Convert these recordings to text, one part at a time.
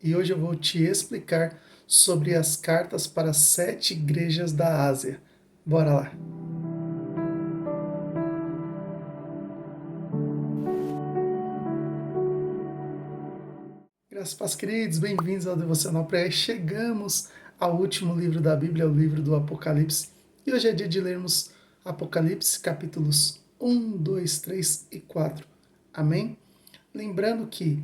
e hoje eu vou te explicar sobre as cartas para as 7 igrejas da Ásia. Bora lá! Graças a Deus, queridos, bem-vindos ao Devocional Prayer. Chegamos ao último livro da Bíblia, o livro do Apocalipse. E hoje é dia de lermos Apocalipse, capítulos 1, 2, 3 e 4. Amém? Lembrando que,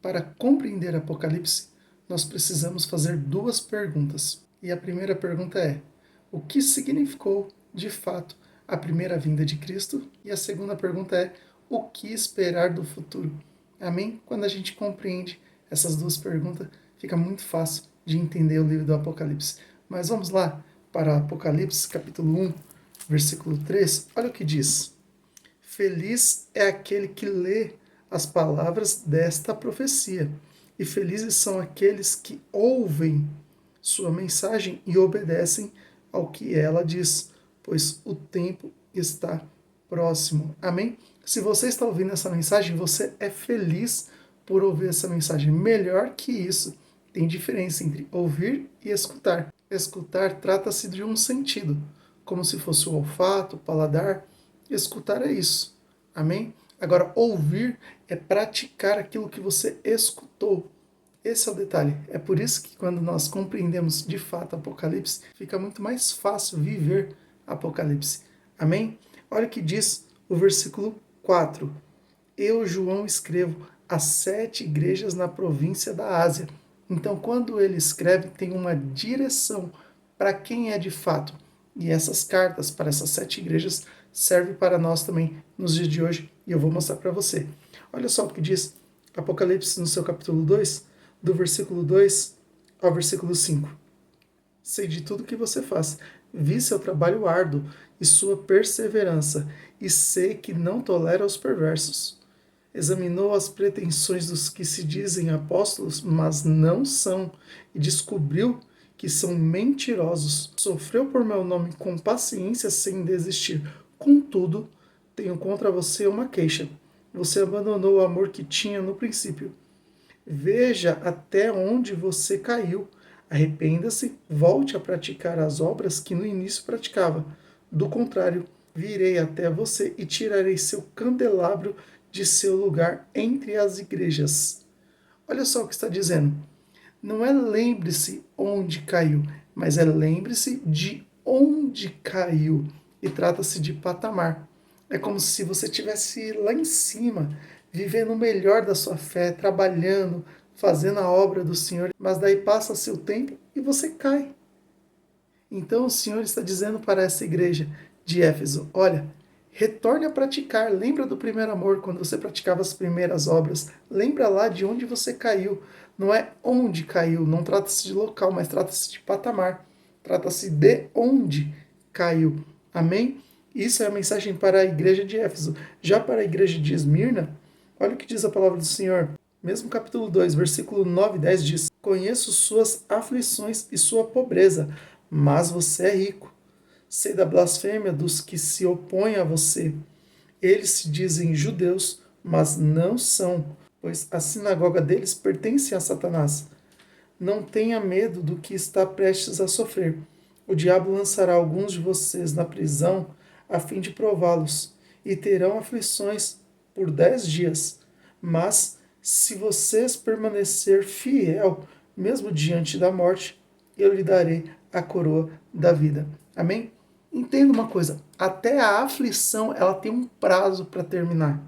para compreender Apocalipse, nós precisamos fazer duas perguntas. E a primeira pergunta é: o que significou, de fato, a primeira vinda de Cristo? E a segunda pergunta é: o que esperar do futuro? Amém? Quando a gente compreende essas duas perguntas, fica muito fácil de entender o livro do Apocalipse. Mas vamos lá para Apocalipse, capítulo 1, versículo 3. Olha o que diz: Feliz é aquele que lê as palavras desta profecia, e felizes são aqueles que ouvem sua mensagem e obedecem ao que ela diz, pois o tempo está próximo. Amém? Se você está ouvindo essa mensagem, você é feliz por ouvir essa mensagem. Melhor que isso, tem diferença entre ouvir e escutar. Escutar trata-se de um sentido, como se fosse o olfato, o paladar. Escutar é isso. Amém? Agora, ouvir é praticar aquilo que você escutou. Esse é o detalhe. É por isso que quando nós compreendemos de fato Apocalipse, fica muito mais fácil viver Apocalipse. Amém? Olha o que diz o versículo 4. Eu, João, escrevo às 7 igrejas na província da Ásia. Então, quando ele escreve, tem uma direção para quem é de fato. E essas cartas para essas 7 igrejas servem para nós também nos dias de hoje. E eu vou mostrar para você. Olha só o que diz Apocalipse no seu capítulo 2, do versículo 2 ao versículo 5. Sei de tudo que você faz. Vi seu trabalho árduo e sua perseverança, e sei que não tolera os perversos. Examinou as pretensões dos que se dizem apóstolos, mas não são, e descobriu que são mentirosos. Sofreu por meu nome com paciência sem desistir. Contudo, tenho contra você uma queixa. Você abandonou o amor que tinha no princípio. Veja até onde você caiu. Arrependa-se, volte a praticar as obras que no início praticava. Do contrário, virei até você e tirarei seu candelabro de seu lugar entre as igrejas. Olha só o que está dizendo. Não é lembre-se onde caiu, mas é lembre-se de onde caiu. E trata-se de patamar. É como se você estivesse lá em cima, vivendo o melhor da sua fé, trabalhando, fazendo a obra do Senhor, mas daí passa seu tempo e você cai. Então o Senhor está dizendo para essa igreja de Éfeso: olha, retorne a praticar. Lembra do primeiro amor, quando você praticava as primeiras obras. Lembra lá de onde você caiu. Não é onde caiu, não trata-se de local, mas trata-se de patamar. Trata-se de onde caiu. Amém? Isso é a mensagem para a igreja de Éfeso. Já para a igreja de Esmirna, olha o que diz a palavra do Senhor. Mesmo capítulo 2, versículo 9 e 10 diz: Conheço suas aflições e sua pobreza, mas você é rico. Sei da blasfêmia dos que se opõem a você. Eles se dizem judeus, mas não são, pois a sinagoga deles pertence a Satanás. Não tenha medo do que está prestes a sofrer. O diabo lançará alguns de vocês na prisão a fim de prová-los, e terão aflições por 10 dias. Mas, se vocês permanecer fiel, mesmo diante da morte, eu lhe darei a coroa da vida. Amém? Entenda uma coisa, até a aflição ela tem um prazo para terminar.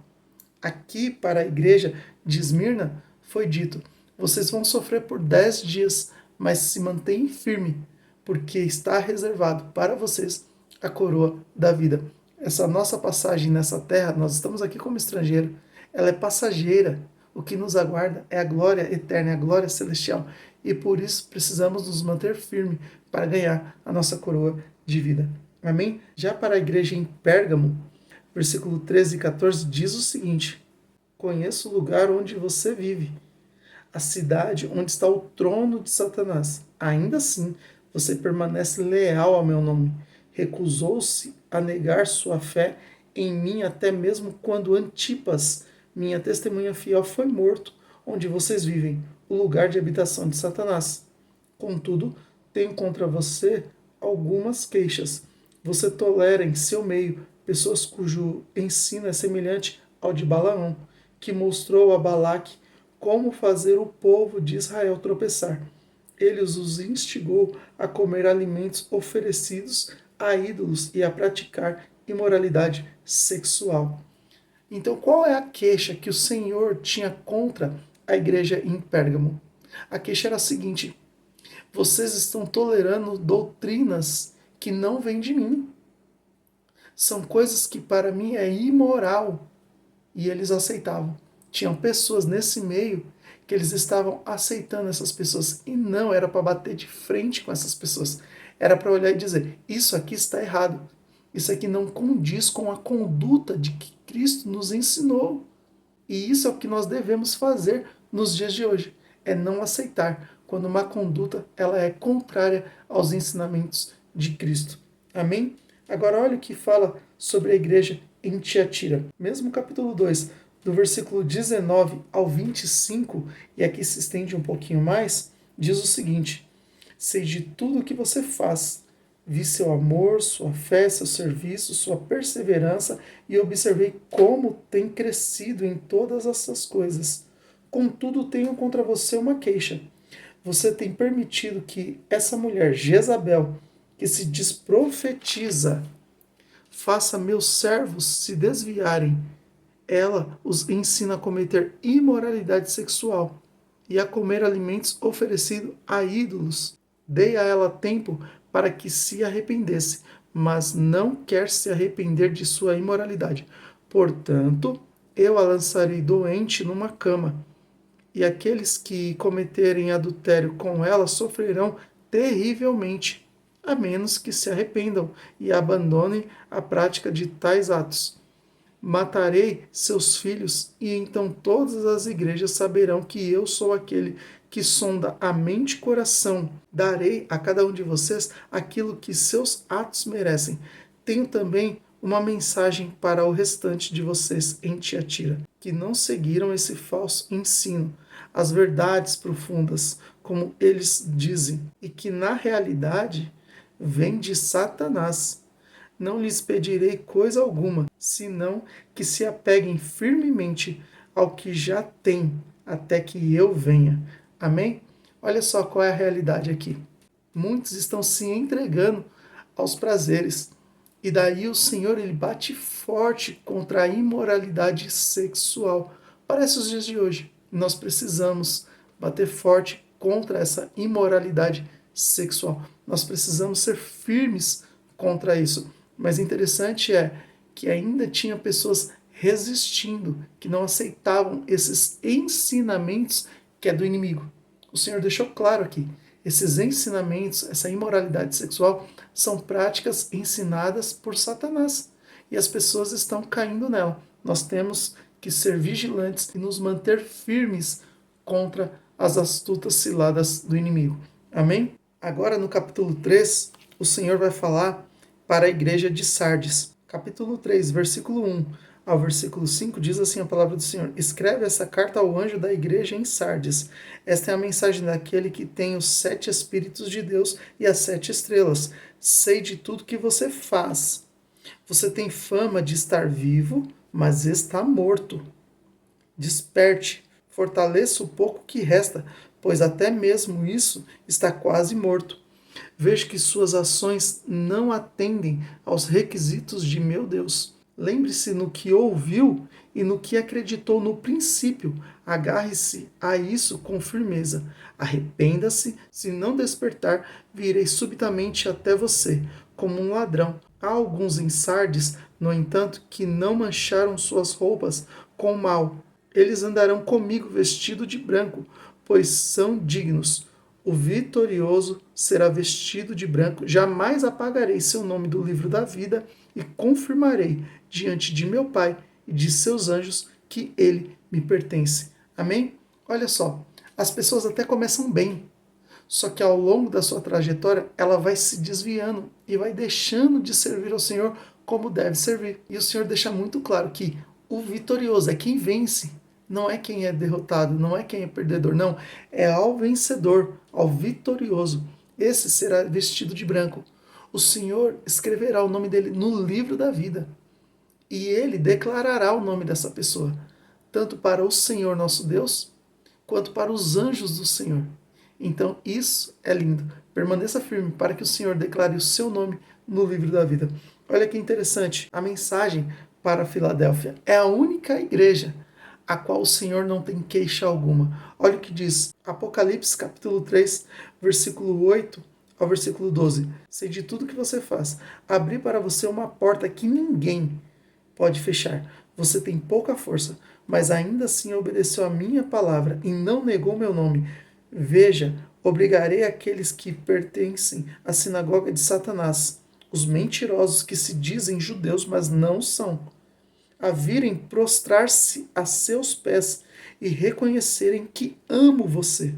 Aqui para a igreja de Esmirna foi dito: vocês vão sofrer por 10 dias, mas se mantenham firme, porque está reservado para vocês a coroa da vida. Essa nossa passagem nessa terra, nós estamos aqui como estrangeiro, ela é passageira. O que nos aguarda é a glória eterna, a glória celestial. E por isso precisamos nos manter firmes para ganhar a nossa coroa de vida. Amém? Já para a igreja em Pérgamo, versículo 13 e 14 diz o seguinte: Conheço o lugar onde você vive, a cidade onde está o trono de Satanás. Ainda assim, você permanece leal ao meu nome. Recusou-se a negar sua fé em mim até mesmo quando Antipas, minha testemunha fiel, foi morto, onde vocês vivem. o lugar de habitação de Satanás. Contudo, tenho contra você algumas queixas. Você tolera em seu meio pessoas cujo ensino é semelhante ao de Balaão, que mostrou a Balaque como fazer o povo de Israel tropeçar. Ele os instigou a comer alimentos oferecidos a ídolos e a praticar imoralidade sexual. Então, qual é a queixa que o Senhor tinha contra a igreja em Pérgamo? A queixa era a seguinte: vocês estão tolerando doutrinas que não vêm de mim. São coisas que para mim é imoral. E eles aceitavam. Tinham pessoas nesse meio que eles estavam aceitando essas pessoas. E não era para bater de frente com essas pessoas. Era para olhar e dizer: isso aqui está errado. Isso aqui não condiz com a conduta de que Cristo nos ensinou. E isso é o que nós devemos fazer nos dias de hoje. É não aceitar quando uma conduta ela é contrária aos ensinamentos de Cristo. Amém? Agora olha o que fala sobre a igreja em Tiatira. Mesmo capítulo 2, do versículo 19 ao 25, e aqui se estende um pouquinho mais, diz o seguinte: sei de tudo o que você faz. Vi seu amor, sua fé, seu serviço, sua perseverança e observei como tem crescido em todas essas coisas. Contudo, tenho contra você uma queixa. Você tem permitido que essa mulher, Jezabel, que se desprofetiza, faça meus servos se desviarem. Ela os ensina a cometer imoralidade sexual e a comer alimentos oferecidos a ídolos. Dei a ela tempo para que se arrependesse, mas não quer se arrepender de sua imoralidade. Portanto, eu a lançarei doente numa cama, e aqueles que cometerem adultério com ela sofrerão terrivelmente, a menos que se arrependam e abandonem a prática de tais atos. Matarei seus filhos, e então todas as igrejas saberão que eu sou aquele que sonda a mente e coração. Darei a cada um de vocês aquilo que seus atos merecem. Tenho também uma mensagem para o restante de vocês em Tiatira, que não seguiram esse falso ensino, as verdades profundas, como eles dizem, e que na realidade vem de Satanás. Não lhes pedirei coisa alguma, senão que se apeguem firmemente ao que já têm, até que eu venha. Amém? Olha só qual é a realidade aqui. Muitos estão se entregando aos prazeres. E daí o Senhor ele bate forte contra a imoralidade sexual. Parece os dias de hoje. Nós precisamos bater forte contra essa imoralidade sexual. Nós precisamos ser firmes contra isso. Mas interessante é que ainda tinha pessoas resistindo, que não aceitavam esses ensinamentos que é do inimigo. O Senhor deixou claro aqui, esses ensinamentos, essa imoralidade sexual, são práticas ensinadas por Satanás. E as pessoas estão caindo nela. Nós temos que ser vigilantes e nos manter firmes contra as astutas ciladas do inimigo. Amém? Agora no capítulo 3, o Senhor vai falar para a igreja de Sardes. Capítulo 3, versículo 1 ao versículo 5 diz assim a palavra do Senhor: escreve essa carta ao anjo da igreja em Sardes. Esta é a mensagem daquele que tem os 7 Espíritos de Deus e as 7 estrelas. Sei de tudo que você faz. Você tem fama de estar vivo, mas está morto. Desperte, fortaleça o pouco que resta, pois até mesmo isso está quase morto. Vejo que suas ações não atendem aos requisitos de meu Deus. Lembre-se no que ouviu e no que acreditou no princípio. Agarre-se a isso com firmeza. Arrependa-se, se não despertar, virei subitamente até você, como um ladrão. Há alguns em Sardes, no entanto, que não mancharam suas roupas com mal. Eles andarão comigo vestido de branco, pois são dignos. O vitorioso será vestido de branco. Jamais apagarei seu nome do livro da vida e confirmarei diante de meu Pai e de seus anjos que ele me pertence. Amém? Olha só, as pessoas até começam bem, só que ao longo da sua trajetória ela vai se desviando e vai deixando de servir ao Senhor como deve servir. E o Senhor deixa muito claro que o vitorioso é quem vence, não é quem é derrotado, não é quem é perdedor, não. É ao vencedor, ao vitorioso. Esse será vestido de branco. O Senhor escreverá o nome dele no livro da vida. E ele declarará o nome dessa pessoa, tanto para o Senhor nosso Deus, quanto para os anjos do Senhor. Então, isso é lindo. Permaneça firme para que o Senhor declare o seu nome no livro da vida. Olha que interessante, a mensagem para Filadélfia é a única igreja a qual o Senhor não tem queixa alguma. Olha o que diz Apocalipse capítulo 3, versículo 8 ao versículo 12. Sei de tudo que você faz. Abri para você uma porta que ninguém pode fechar. Você tem pouca força, mas ainda assim obedeceu a minha palavra e não negou meu nome. Veja, obrigarei aqueles que pertencem à sinagoga de Satanás, os mentirosos que se dizem judeus, mas não são, a virem prostrar-se a seus pés e reconhecerem que amo você.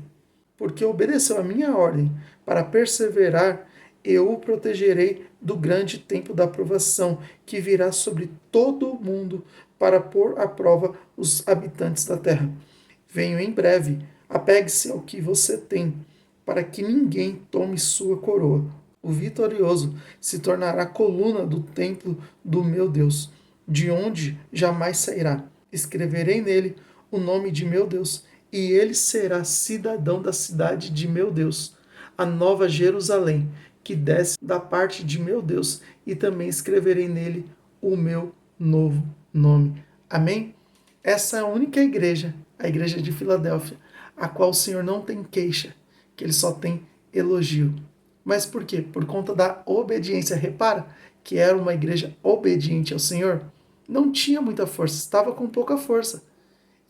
Porque obedeceu a minha ordem para perseverar, eu o protegerei do grande tempo da provação que virá sobre todo o mundo para pôr à prova os habitantes da terra. Venho em breve, apegue-se ao que você tem, para que ninguém tome sua coroa. O vitorioso se tornará coluna do templo do meu Deus, de onde jamais sairá. Escreverei nele o nome de meu Deus, e ele será cidadão da cidade de meu Deus, a nova Jerusalém, que desce da parte de meu Deus, e também escreverei nele o meu novo nome. Amém? Essa é a única igreja, a igreja de Filadélfia, a qual o Senhor não tem queixa, que ele só tem elogio. Mas por quê? Por conta da obediência. Repara que era uma igreja obediente ao Senhor. Não tinha muita força, estava com pouca força.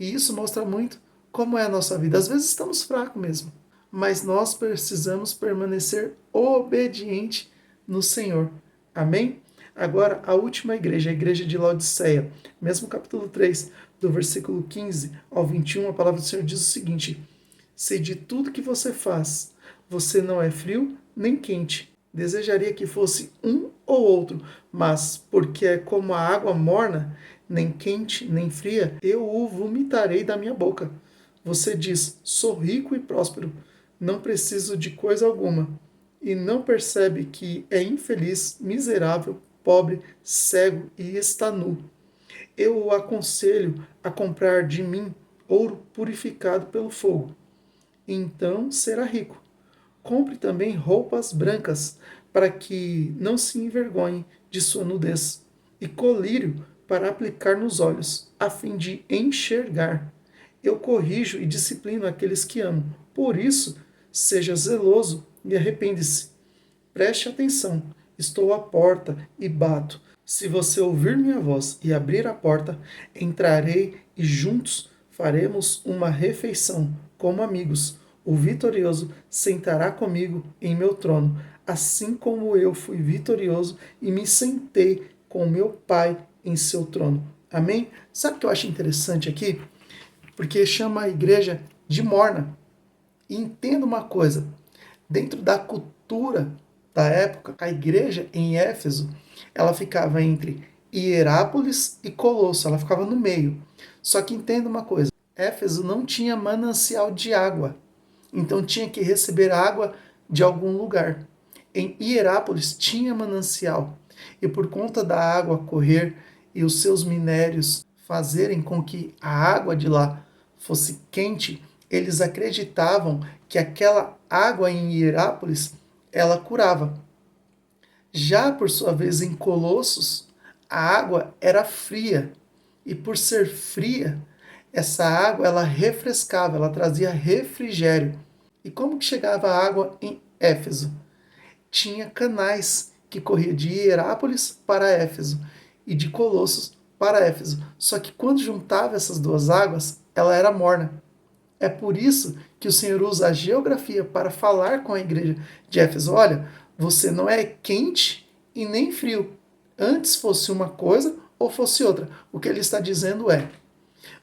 E isso mostra muito como é a nossa vida. Às vezes estamos fracos mesmo, mas nós precisamos permanecer obediente no Senhor. Amém? Agora, a última igreja, a igreja de Laodiceia, mesmo capítulo 3, do versículo 15 ao 21, a palavra do Senhor diz o seguinte: sei de tudo que você faz, você não é frio nem quente. Desejaria que fosse um ou outro, mas porque é como a água morna, nem quente nem fria, eu o vomitarei da minha boca. Você diz: sou rico e próspero, não preciso de coisa alguma, e não percebe que é infeliz, miserável, pobre, cego e está nu. Eu o aconselho a comprar de mim ouro purificado pelo fogo. Então será rico. Compre também roupas brancas, para que não se envergonhe de sua nudez, e colírio para aplicar nos olhos, a fim de enxergar. Eu corrijo e disciplino aqueles que amo. Por isso, seja zeloso e arrepende-se. Preste atenção, estou à porta e bato. Se você ouvir minha voz e abrir a porta, entrarei e juntos faremos uma refeição como amigos. O vitorioso sentará comigo em meu trono, assim como eu fui vitorioso e me sentei com meu Pai em seu trono. Amém? Sabe o que eu acho interessante aqui? Porque chama a igreja de morna. E entenda uma coisa, dentro da cultura da época, a igreja em Éfeso, ela ficava entre Hierápolis e Colosso, ela ficava no meio. Só que entenda uma coisa, Éfeso não tinha manancial de água, então tinha que receber água de algum lugar. Em Hierápolis tinha manancial, e por conta da água correr e os seus minérios fazerem com que a água de lá fosse quente, eles acreditavam que aquela água em Hierápolis ela curava. Já por sua vez em Colossos, a água era fria, e por ser fria, essa água ela refrescava, ela trazia refrigério. E como que chegava a água em Éfeso? Tinha canais que corriam de Hierápolis para Éfeso e de Colossos para Éfeso. Só que quando juntava essas duas águas, ela era morna. É por isso que o Senhor usa a geografia para falar com a igreja de Éfeso. Olha, você não é quente e nem frio. Antes fosse uma coisa ou fosse outra. O que ele está dizendo é: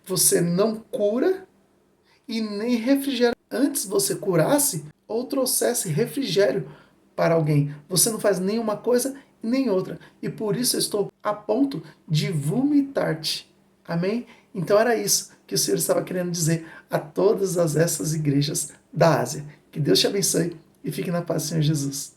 você não cura e nem refrigera. Antes você curasse ou trouxesse refrigério para alguém. Você não faz nenhuma coisa nem outra. E por isso eu estou a ponto de vomitar-te. Amém? Então era isso que o Senhor estava querendo dizer a todas essas igrejas da Ásia. Que Deus te abençoe e fique na paz, Senhor Jesus.